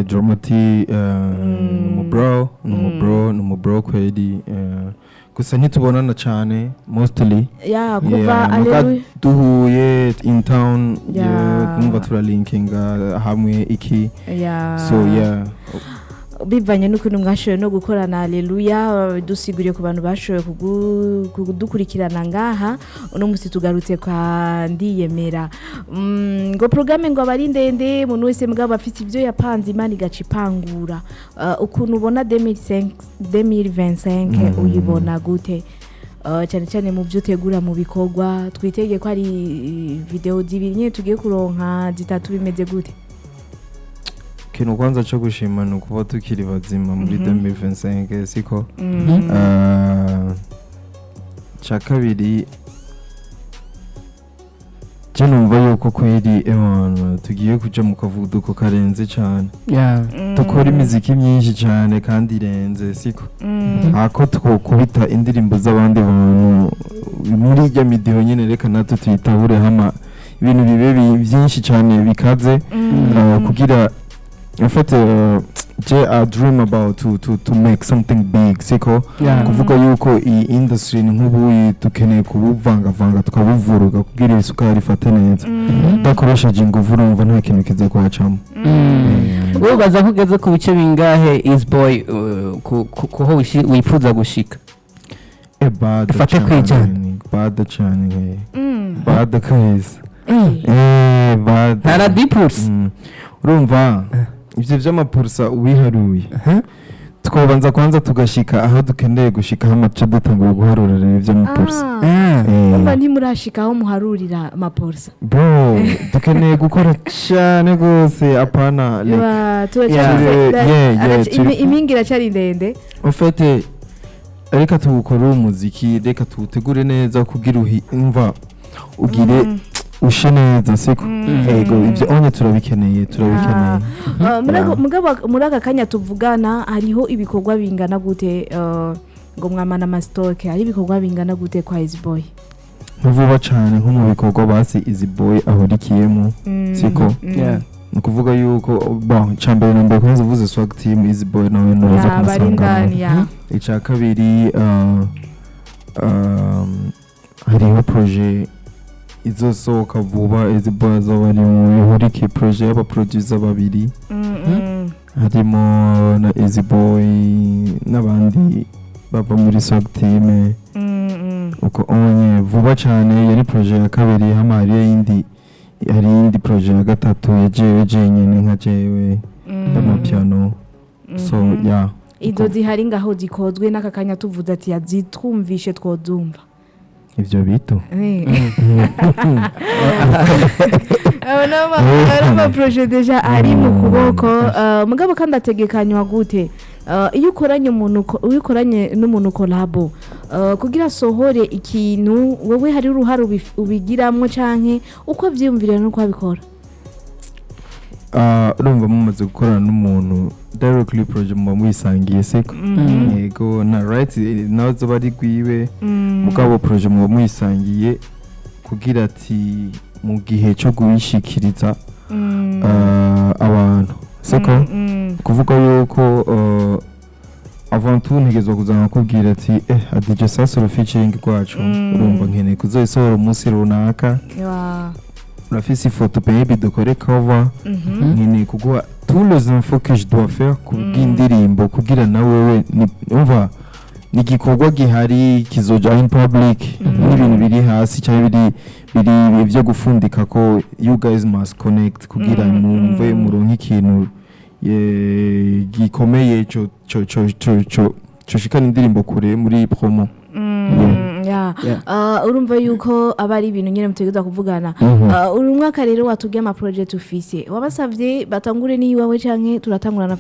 Dramati numubro kweli gusa ntitubonana cyane mostly kuva aleluya duhuye in town numva turalinkinga hamwe iki so bivanye n'ukuntu mwashoboye no gukorana haleluya dusiguriye ku bantu bashoboye kudukurikirana ngaha uno musi tugarutse kwa ndiyemera ngo programme ngo abari ndende umuntu wese mugabo afite ibyo yapanze imana igaca ipangura ukuntu ubona 2025 uyibona gute cyane cyane mu byo utegura mu bikorwa twitege ko ari video zibiri nyine tugiye kuronka zitatu bimeze gute ikintu kwanza cyo gushima ni ukuba tukiri bazima muri 2025 siko cya kabiri cyo numva yuko kweri ewana tugiye kuja mu kavuduko karenze cyane dukora imiziki myinshi cyane kandi irenze siko ako twokubita indirimbo z'abandi bantu muri irya midiho nyine reka natwe tuyitahure hama ibintu bibe byinshi cyane bikaze kugira en fait I dream about to make something big siko kuvuga yuko iyi industry ni nk'ubu dukeneye kubuvanga tukabuvuruga kugira isukari ifate neza dakoresheje ingufu urumva nta kintu kiza kwacamo wowe baza kugeze ku bice bingahe Eazy boy kuho wifuza gushika bada cyane bada kazi bada ntara dipurs urumva ivyo vy'amapursa ubiharuye twobanza kwanza tugashika aho dukeneye gushika amace dutangura guharurira ivyo mapursa umva ntimurashika aho muharurira amapursa bro dukeneye gukora cyane gose apana imingira cyari ndende en fait reka tuwukore umuziki reka tuwutegure neza kugira umva ugire ushe neza siko ego ivyo onye turabikeneye muri aka kanya tuvugana hariho ibikorwa bingana gute ngo mwamana amastoke hari ibikorwa bingana gute kwa Eazy boy vuba cyane nko mu bikorwa basi Eazy boy ahurikiyemo siko nukuvuga yuko bon chambere number kwanza uvuze swag team Eazy boy nawe noza kumusanga ica kabiri hariho projet izosohoka vuba Eazy boy azoba ari mu ihurike projet y'aba producer babiri harimo na Eazy boy n'abandi bava muri swag team uko onye vuba cyane yari projet ya kabiri hama hari indi projet ya gatatu yajewe jenyene nka jewe y'amapiano so yeah izo zihari ngaho zikozwe n'akakanya tuvuze ati yazitwumvishe twozumva ivyo bito abona projet deja ari mu kuboko mugabo kandi ategekanywa gute iyo ukoranye n'umuntu collabo kugira sohore ikintu wowe hari uruhare ubigiramo canke uko avyumvira no kwabikora urumva mumaze gukorana n'umuntu directly project mu mwisangiye seko yego na right nazo bari gwiwe mugabo project mu mwisangiye kugira ati mu gihe cyo guishikiriza abantu seko kuvuga yuko avant tout ntegezo kuzana kubwira ati adije sasoro featuring kwacu urumva nkeneye kuzoyisohora umunsi runaka urafise ifoto baby dukore cover nkeneye kuguha tous les infos que je dois faire kubw'indirimbo kugira nawe umva nigikorwa gihari kizoja in public n'ibintu biri hasi cyangwa biri byo gufundika ko you guys must connect kugira mumve muronke ikintu gikomeye cyo shikana indirimbo kure muri promo urumva yuko abari ibintu nyine mutegeza kuvugana uri umwaka rero watubwiye ama project ufise wabasavye batangure ni iwawe canke turatangura na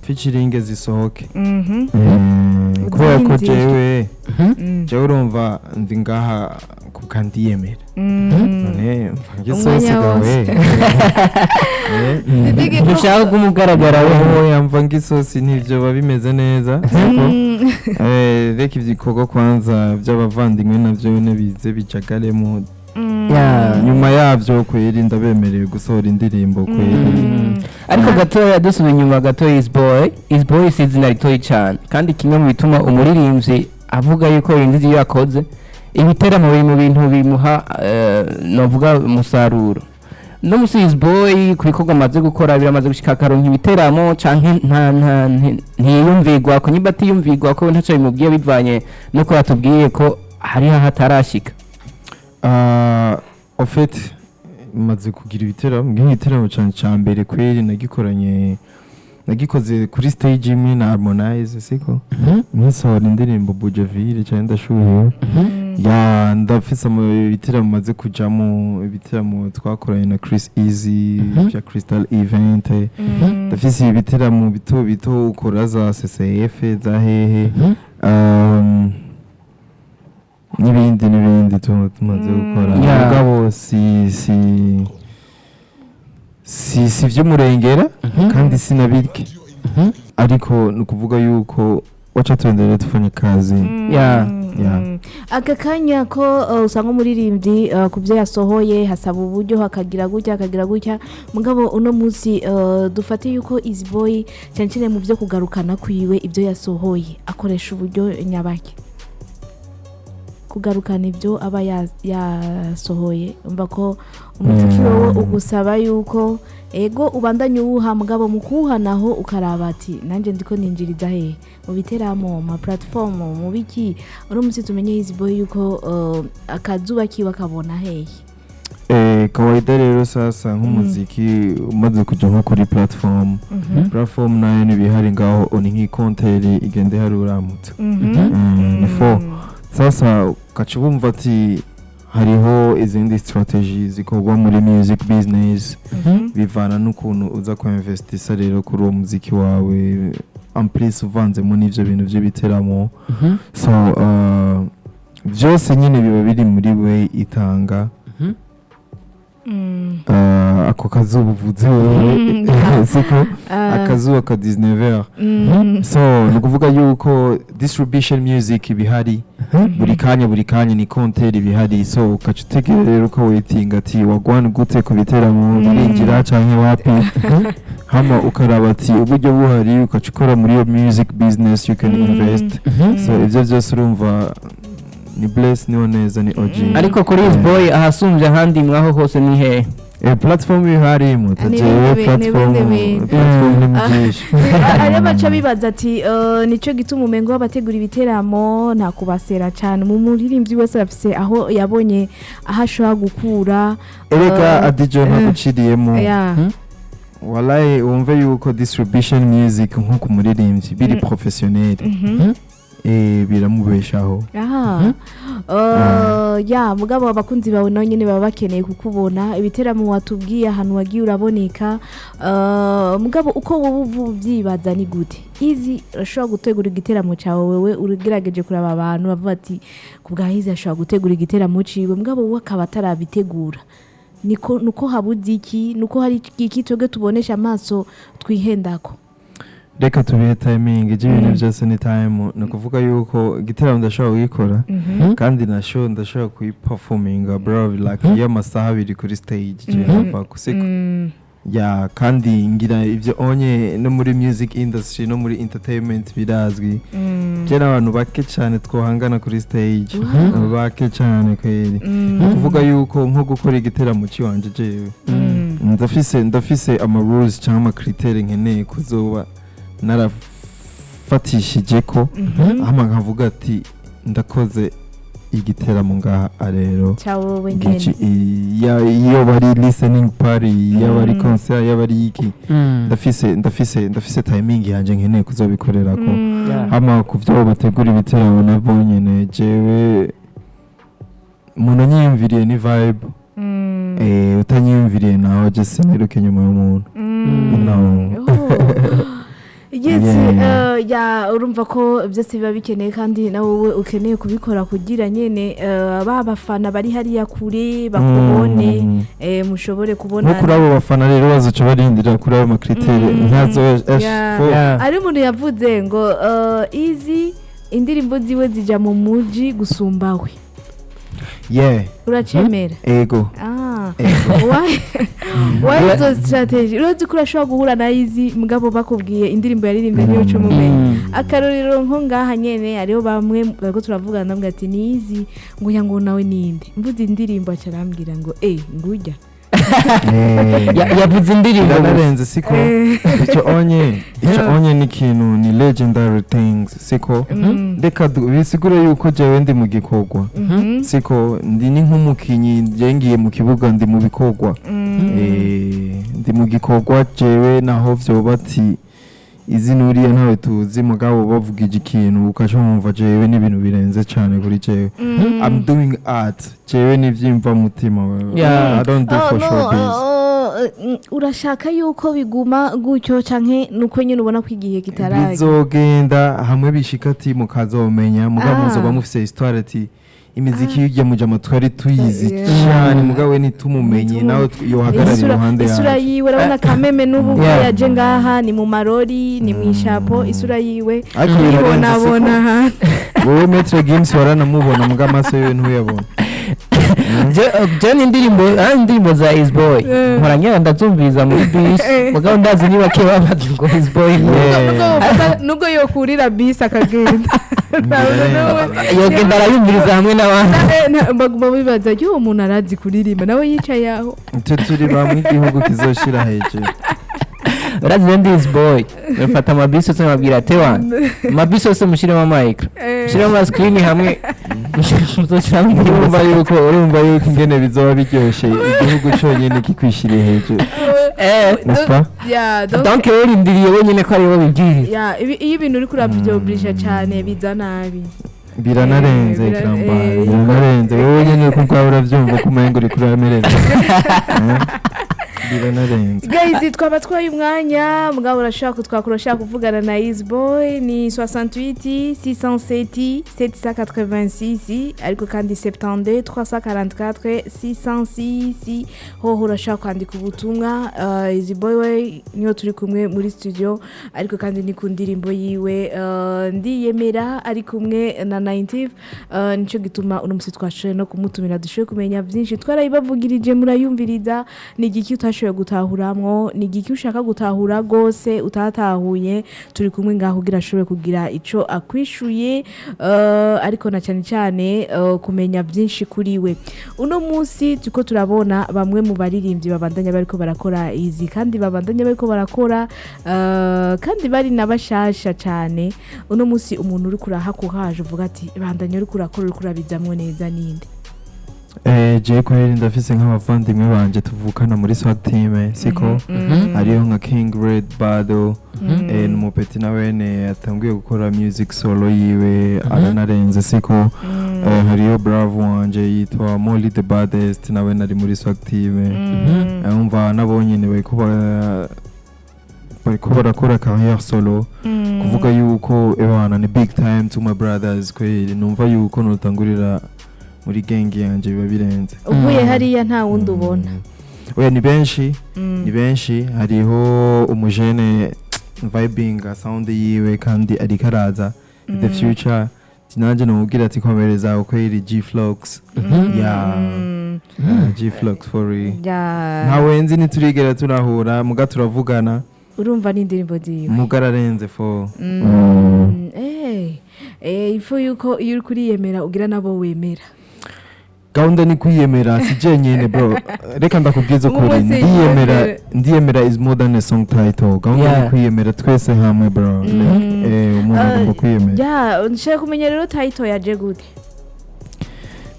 featuring zisohoke kubera ko jewe urumva ndi ngaha kukandiyemera none mvangisosi gawe dushaka kumugaragara we yamva ngisosi nivyo babimeze neza reka ivyikorwa kwanza by'abavandimwe navyo bize bijagaremo nyuma yavyo kweri ndabemereye gusohora indirimbo kweri ariko gatoya dusubiye inyuma gato Eazy boy si izina ritoyi cyane kandi kimwe mu bituma umuririmbyi avuga yuko yinjiye yakoze ibiteramo biri mu bintu bimuha novuga umusaruro no musi Eazy boy ku bikorwa amaze gukora biramaze gushika akaronka ibiteramo canke ntiyumvigwa ko niba atiyumvigwa ko ntaco bimubwiye bivanye no ko yatubwiye ko hari hatarashika. En fait maze kugira ibiteramo nk'igiteramo ca mbere kweri nagikoze kuri stage imwe na Harmonize siko nkisohora indirimbo Bujavire cyane ndashuhiwe ya ndafise mu ibiteramo maze kujamo ibiteramo twakoranye na Chris Eazy vya Crystal Event ndafise ibiteramo bito ukora za CCF za hehe n'ibindi tumaze gukora mugabo si vy'umurengera kandi sinabirke ariko nukuvuga yuko wacha tuendelee tufanye kazi aka kanya ko usanga umuririmbyi ku byo yasohoye hasaba uburyo hakagira gutya mugabo uno munsi dufate yuko Eazy boy cyane mu byo kugarukana kwiwe ibyo yasohoye akoresha uburyo nyabaki kugarukana ibyo aba yasohoye umva ko umuziki wowe ugusaba yuko ego ubandanye uwuha mugabo mu kuwuhanaho ukaraba ati nanjye ndiko ninjiriza he mu biteramo ma platform mu biki uno munsi tumenye Eazy boy yuko akazuba kiba kabona hehe kawaida rero sasa nk'umuziki umaze kuja nko kuri platform nayo nibihari ngaho oni nk'ikonteri igende hari uramutse nifo sasa ukacubumva ati hariho izindi strategy zikorwa muri music business bivana n'ukuntu uza ku investisa rero kuri uwo muziki wawe en plus uvanzemo n'ivyo bintu by'ibiteramo so byose nyine biba biri muri we itanga ako kazuba uvuze siko akazuba ka 19h so nukuvuga yuko distribution music bihari buri kanya ni konteri bihari so ukacutegera rero ko waiting ati wagwana gute ku biteramo biringira canke wapi hama ukaraba ati uburyo buhari ukacukora muri yo music business you can invest so ivyo byose urumva ni bless ni oneza ni OG ariko kuri Eazy boy ahasumbye ahandi mwaho hose ni he platform ihari mutajewe platform n'imyishi ari baca bibaza ati nico gituma umengo abategura ibiteramo nta kubasera cyane mu muririmbyi wese afise aho yabonye ahashobora gukura ereka adijo ntaguciriyemo wallahi wumve yuko distribution music nko ku muririmbyi biri professionnel biramubeshaho ya mugabo abakunzi bawe nawe nyine baba bakeneye kukubona ibiteramo watubwiye ahantu wagiye uraboneka mugabo uko wowe ubyibaza ni gute Eazy ashobora gutegura igiteramo cyawe wewe urigerageje kuraba abantu bavuga ati kubwa Eazy ashobora gutegura igiteramo ciwe mugabo wowe akaba atarabitegura nuko habuze iki nuko hari iki twebwe tubonesha amaso twihendako reka tubihe timing ibintu byose ni time nukuvuga yuko igiteramo ndashobora kugikora kandi na show ndashobora kuyiperforminga bro like y'amasaha abiri kuri stage je kusiko ya kandi ngira ivyo onye no muri music industry no muri entertainment birazwi je n'abantu bake cyane twohangana kuri stage bake cyane kweri kuvuga yuko nko gukora igiteramo ciwanje jewe ndafise ama rules cyangwa ama critères nkeneye kuzoba narafatishije ko hama nkavuga ati ndakoze igiteramo ngaha rero iyo bari listening party iyo bari concert iyo bari iki ndafise timing yanje nkeneye kuzobikorerako hama kuvyo bategura ibiteramo nabo nyene jewe umuntu nyiyumviriye ni vibe utanyiyumviriye nawe je siniruke nyuma y'umuntu ya urumva ko byose biba bikeneye kandi nawe wowe ukeneye kubikora kugira nyene babafana bari hariya kure bakubone mushobore kubona no kuri abo bafana rero bazoca barindira kuri abo makritere ntazo ari umuntu yavuze ngo Eazy indirimbo ziwe zija mu muji gusumbawe uracemera ego why those strategy urozi kurashobora guhura na Eazy mugabo bakubwiye indirimbo yaririmbye niyo cyo mumenye akarorero nko ngaha nyene ariho bamwe bariko turavugana ndambwa ati ni Eazy ngo yango nawe ninde mvuze indirimbo acarambwira ngo ngujya yavuze indirimbo biranarenze siko icyo onye ni ikintu ni legendary things siko reka bisigure yuko jewe ndi mu gikorwa siko ndi ni nk'umukinyi ngiye mu kibuga ndi mu bikorwa ndi mu gikorwa jewe naho vyoba ati izi nuriya ntawe tuzi mugabo bavugije ikintu ukashumva jewe n'ibintu birenze cyane kuri jewe I'm doing art jewe n'ivyimva mutima I don't do for showbiz urashaka yuko biguma gutyo canke nuko nyine ubona ko igihe kitaraje bizogenda hamwe bishika ati mukazomenya mugabo muzoba mufise histoire ati imiziki y'ujya mujama twari tuyizi cyane mugabo nitumumenye nawe yohagarara iruhande yawe isura yiwe urabona kameme n'ubu yaje ngaha ni mu marori ni mu ishapo isura yiwe ibonabona wowe Maître Games waranamubona muga amaso yiwe ntuyabona John indirimbo za Eazy Boy nkoranya ndazumviza muri bus mugabo ndazi niba ke babaje ngo Eazy Boy nubwo yokurira bus akagenda yogenda arayumviriza hamwe n'abandi baguma bibaza yo umuntu arazi kuririmba nawe yicaye aho turi bamwe igihugu kizoshira hejuru urazi Eazy Boy bafata amabisi yose babwira tewa amabisi yose mushiremo micro mushiremo screen hamwe urumva yuko ingene bizoba biryoshe igihugu cyonyine kikwishiriye hejuru donc urindiriye wenyine ko aribo bibwiriza iyo ibintu uri kurabyobrija cyane biza nabi biranarenze biranarenze wowe nyine kuko uravyumva ko umengo uri kuramereza guys twaba twaye umwanya mugabo urashaka kuvugana na Eazy Boy ni 68 607 786 ariko kandi 72 344 606 ho urashaka kwandika ubutumwa Eazy Boy we niyo turi kumwe muri studio ariko kandi ni ku ndirimbo yiwe ndiyemera ari kumwe na 90 nico gituma uno musi twashoye no kumutumira dushoye kumenya vyinshi twarayibavugirije murayumviriza ni igiki utashoye gutahuramwo ni igiki ushaka gutahura gose utatahuye turi kumwe ngaho kugira ashobe kugira ico akwishuye ariko na cyane kumenya byinshi kuri we uno musi tuko turabona bamwe mu baririmbyi babandanya bariko barakora Eazy kandi babandanya bariko barakora kandi bari nabashasha cyane uno musi umuntu uri kurahakuhaje uvuga ati bandanya uri kurakora uri kurabizamwo neza ninde je kweri ndafise nk'abavandimwe banje tuvukana muri swag team siko hariyo nka King Red Bado n'umupeti nawene atanguye gukora music solo yiwe aranarenze siko hariyo bravo wanje yitwa Molly the Baddest nawe nari muri swag team umva nabonyene bariko barakora career solo kuvuga yuko ebana ni big time to my brothers kweri numva yuko notangurira muri gengi yanje biba birenze uvuye hariya nta wundi ubona oya ni benshi hariho umujene vibing sound yiwe kandi ari karaza the future tinanje no ati komereza ukweri G-Flux G-Flux for ntawenzi niturigera turahura muga turavugana urumva n'indirimbo ziwe mugararenze fo ifu yuko iyo uri kuriyemera ugira nabo wemera gahunda ni kwiyemera sije nyene bro reka ndakubwiza ukuri ndiyemera is more than a song title gahunda ni kwiyemera twese hamwe bro umuntu agomba kwiyemera nshaka kumenya rero title yaje gute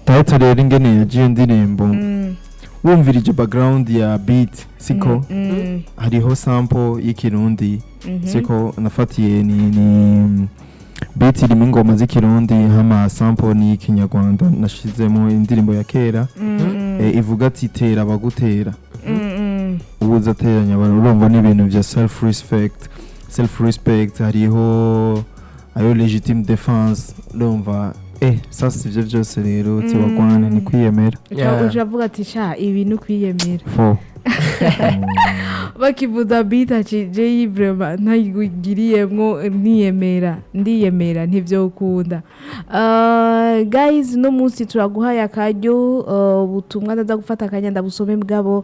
title rero ingene yagiye ndirimbo wumvirije background ya beat siko hariho sample y'ikirundi siko nafatiye ni beat irimo ingoma z'ikirundi hama sample ni ikinyarwanda nashizemo indirimbo ya kera ivuga ati tera bagutera ubuza teranya urumva n'ibintu vya self respect hariho ayo legitime defense urumva sasa ivyo byose rero tibagwane ni kwiyemera uravuga ati sha ibi ni kwiyemera bakivuza beat cije vraiment ntayigiriyemwo ndiyemera ntivyo ukunda guys no munsi turaguhaye akaryo ubutumwa ndaza gufata akanya ndabusome bwabo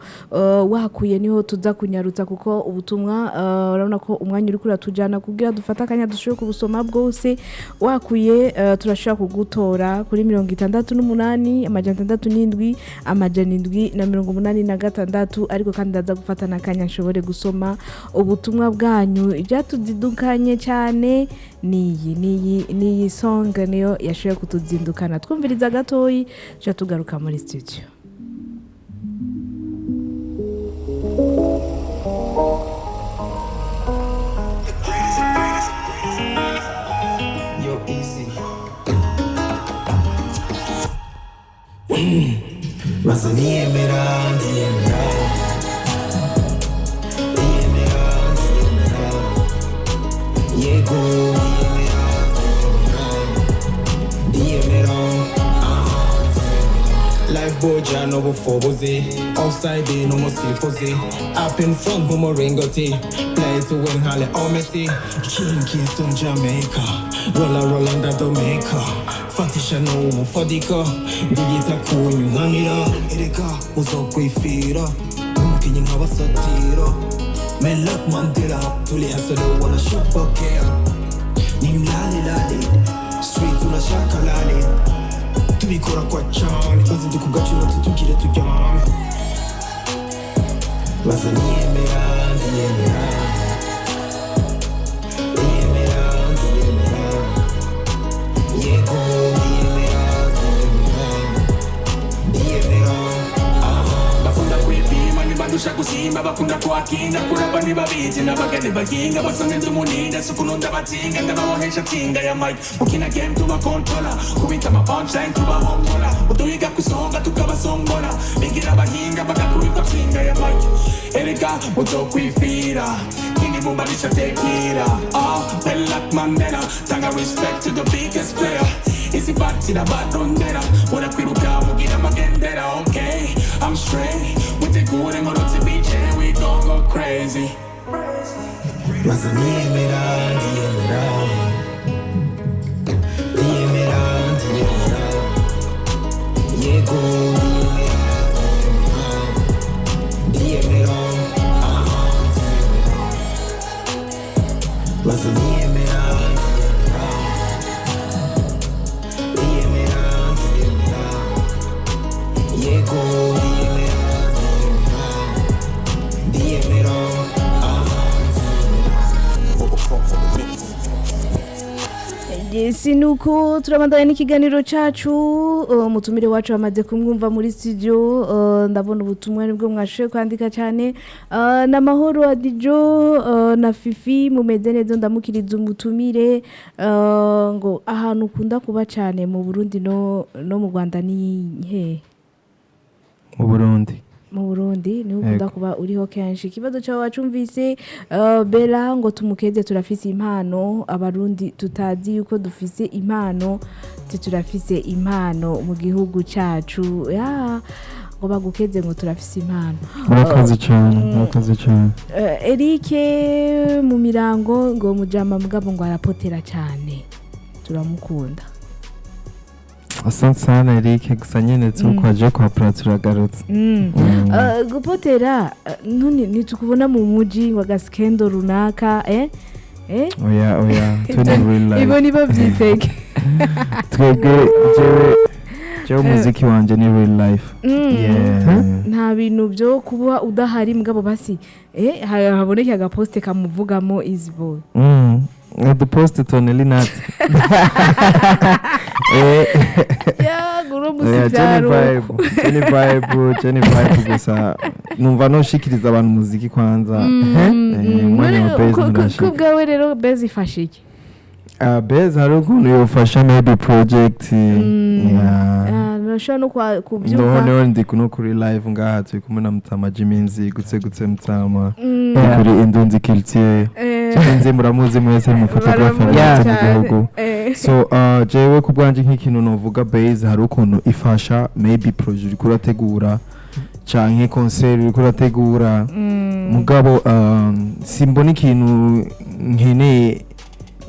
wakuye niho tuza kunyarutsa kuko ubutumwa urabona ko umwanya uri kuri tujana kugira dufata akanya dushobora kubusoma bwose wakuye turashaka kugutora kuri 68 amajana 67 amajana 786 ariko kandi ndaza gufata nakanya nshobore gusoma ubutumwa bwanyu ibyatuzidukanye cyane niyi song niyo yashoboye kutuzindukana twumviriza gatoyi cyo tugaruka muri studio. Yo Eazy Maza niyemera yego life boy jano bufoboze outside no musifoze up in front bumoringoti play to win hale omesti King Kingston Jamaica rolla nda Domeka fatisha no fadika digita kunyu nkamira ereka uzokwifira umukinyi nk'abasatira melak mandira tuli hasado wala shupokea nimlale sweet unashaka lale tubikora kwa cyane bazi ndikugacira tutugire tujyame baza niyemera yego bakunda kwipima nibandusha gusimba bakunda kwakinga kuraba nibabizi n'abageni bahinga basanga ndi muninde sukununda batinga ndababohesha tinga ya mic ukina game tuba controller kubita ama punchline tuba hongola utuyiga kusonga tukabasongola bigira bahinga bakakubita tinga ya mic erega uzokwifira kini mumbalisha tekira Belak Mandela tanga respect to the biggest player Eazy bati da badondera Wona kwiruka mugira magendera okay I'm straight with the good and hot to BJ we gon' go crazy Maza niyemera yego Maza niyemera yego Yesi nuko turabandanya n'ikiganiro cacu mutumire wacu amaze kumwumva muri studio ndabona ubutumwa nibwo mwashoye kwandika cyane na mahoro adijo na Fifi mumeze neza ndamukiriza umutumire ngo ahantu ukunda kuba cyane mu Burundi no mu Rwanda ni he mu Burundi ni ukunda kuba uriho kenshi kibazo cyawe wacumvise Bella ngo tumukeze turafise impano abarundi tutazi yuko dufise impano turafise impano mu gihugu cyacu ngo bagukeze ngo turafise impano murakoze cyane Eric mu mirango ngo mujama mugabo ngo arapotera cyane turamukunda asante sana Eric gusa nyene tuko aje kwa turagarutse gupotera nitukubona mu muji wa gaskendo runaka oya tune real life ibo nibo byiteke twebwe jewe umuziki wanje ni real life nta bintu byo kuba udahari mugabo basi haboneka agaposte kamuvugamo Eazy boy the post it on Elinat guru musicyaro Jenny vibe gusa numva no shikiriza abantu muziki kwanza mwanya wa base ndashika kubgawe rero base ifashike base hari ukuntu yofasha maybe project nashano kwa kubyuka no ndi kuno kuri live ngaha turi kumwe na Mutama Jiminzi gutse Mutama kuri indonzi culture nze muramuzi mwese mu photographer ya gihugu so jewe kubwanje nk'ikintu novuga base hari ukuntu ifasha maybe project uri kurategura canke concert uri kurategura mugabo simbona ikintu nkeneye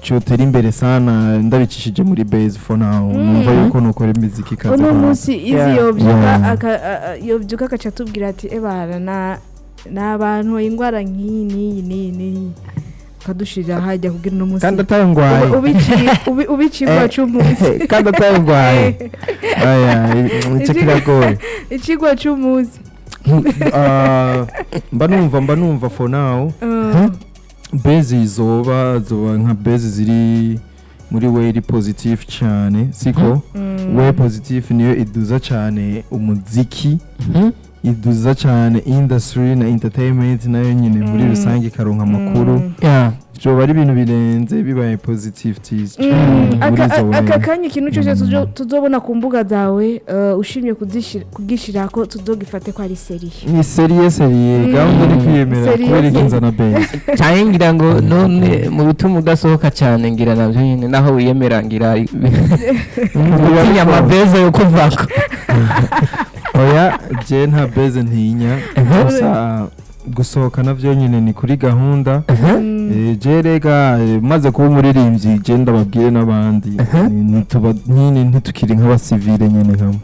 cyotera imbere sana ndabicishije muri base for now numva yuko nukora imiziki kaza uno munsi Eazy Yeah. yobyuka akaca atubwira ati ebana n'abantu ingwara nk'iyi kadushirira hajya kugira uno munsi kandi atangwaye ubicigwa c'umunsi kandi atangwaye aya ikiragoye icigwa c'umunsi mba numva for now base zoba nka base ziri muri way positive cyane siko way positive niyo iduza cyane umuziki iduza cyane industry na entertainment nayo nyine muri rusange karonka amakuru byo bari ibintu birenze bibaye positive aka kanya ikintu cyose tuzobona ku mbuga zawe ushimye kugishira ko tuzogifate ko ari serie ni serie gahunda ni kwiyemera kubera ikinza na base cyane ngira ngo none mu bituma udasohoka cyane ngira navyo nyine naho wiyemera ngira amabeza yo kuvako oya je nta base ntinya gusa gusohoka navyo nyine ni kuri gahunda je rega maze kuba umuririmbyi je ndababwire n'abandi nyine ntitukiri nk'abasivile nyine hamwe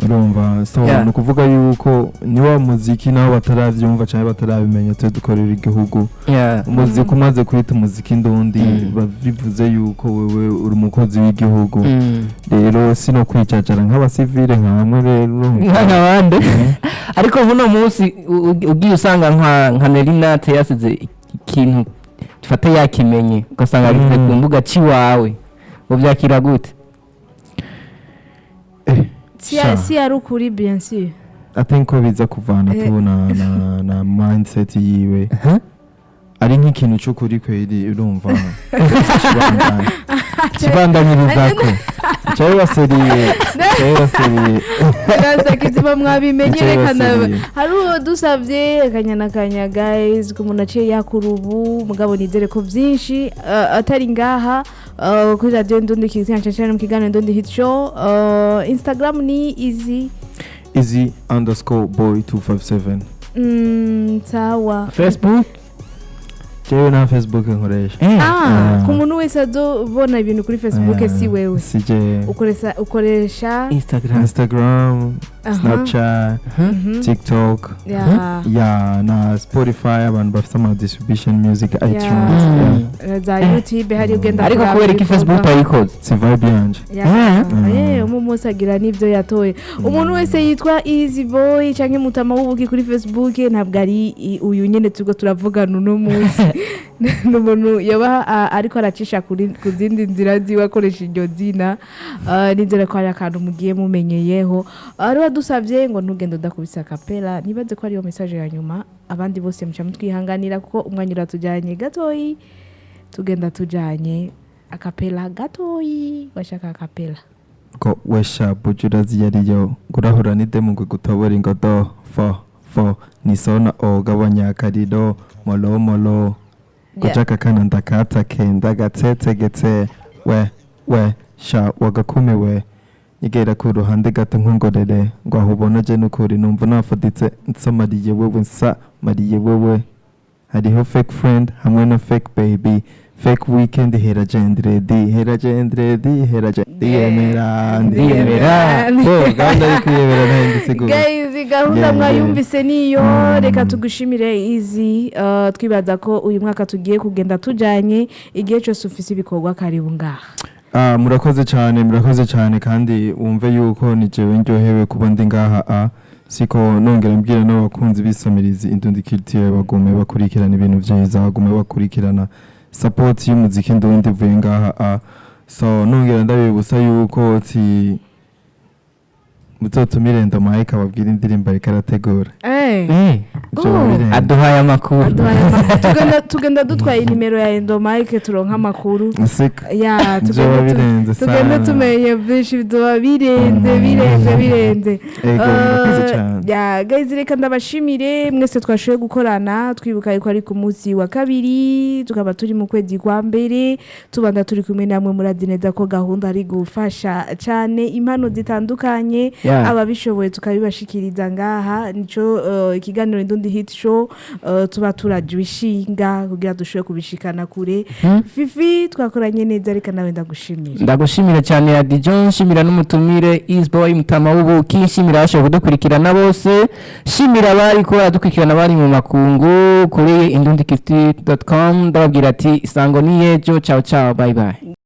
urumva so no kuvuga yuko ni wa muziki naho bataravyumva cyane batarabimenya twe dukorera igihugu umuziki umaze kwita umuziki ndundi bivuze yuko wewe uri umukozi w'igihugu rero sino kwicacara nk'abasivile nkamwe rero nk'abandi ariko vuno munsi ugiye usanga nka Nerinate yasize ikintu gifata yakimenye ugasanga ari ku mbuga ciwawe ngo byakira gute si ari ukuri bien sûr I think ko biza kuvana tubona na mindset yiwe ari nk'ikintu cy'ukuri kweri urumva kibandanyirizako cyawe baseriye gaza kiziba mwabimenyerekana hari uwo dusabye kanya guys ko umuntu aciye yakurubu mugabo nizere ko vyinshi atari ngaha kuri radio Ndundi cyane mu kiganiro Ndundi Hit Show Instagram ni Eazy_boy257 sawa Facebook jewe na Facebook nkoresha ku muntu wese azobona ibintu kuri Facebook si wewe sije ukoresha Instagram Snapchat TikTok na Spotify abantu bafite ama distribution music iTunes za YouTube hari ugenda ariko kubera iki Facebook tayikoze si vibe yanje umuntu agira n'ibyo yatoye umuntu wese yitwa Eazy Boy canke Mutama w'ubuki kuri Facebook ntabwo ari uyu nyene tugo turavugana uno munsi n'umuntu yaba ariko aracisha ku zindi nzira ziwe akoresha iryo zina nizere ko ari akantu mugiye mumenyeyeho ari wadusabye ngo ntugende udakubisa akapela nibaze ko ariyo message ya nyuma abandi bose muca mutwihanganira kuko umwanya uratujanye gatoyi tugenda tujanye akapela gatoyi bashaka akapela ko wesha bujura ziyariyo gurahura ni demo ngo gutobora ingodo fo ni sona ogabanya karido molo Kujaka kana ndakata kenda gatsetse we sha wagakumiwe igera ku ruhande gato nkongorere ngo ahubona je nukuri numva nafaditse nsamariye wewe mariye wewe hariho fake friend hamwe na fake baby fake weekend hera ndiyemera gahunda yo kwiyemera nahindi sigura guys gahunda mwayumvise niyo reka tugushimire Eazy twibaza ko uyu mwaka tugiye kugenda tujanye igihe cyose ufise ibikorwa karibu ngaha murakoze cyane kandi wumve yuko ni jewe ndyohewe kuba ndi ngaha siko nongera mbwira n'abakunzi bisamirizi Indundi Culture bagume bakurikirana ibintu vyiza bagume bakurikirana support y'umuziki ndundi vuye ngaha so nongera ndabibusa yuko muzotumire Ndomike ababwira indirimbo ariko arategura aduhaye amakuru tugenda dutwaye nimero ya Ndomike turonka amakuru tugenda tumenye byinshi bizoba birenze guys reka ndabashimire mwese twashoboye gukorana twibuka yuko ari ku munsi wa kabiri tukaba turi mu kwezi kwa mbere tubanda turi kumwe namwe murazi neza ko gahunda ari gufasha cyane impano zitandukanye Yeah. ababishoboye tukabibashikiriza ngaha nico ikiganiro Indundi Hit Show tuba turaje bishinga kugira dushobore kubishikana kure Fifi twakoranye neza reka nawe ndagushimira ndagushimira cyane ya Dijon shimira n'umutumire Eazy boy Mutama w'ubuki nshimira abashoboye kudukurikirana bose shimira abari ko badukurikirana bari mu makungu kuri indundikiti.com ndababwira ati isango ni yejo ciao ciao bye bye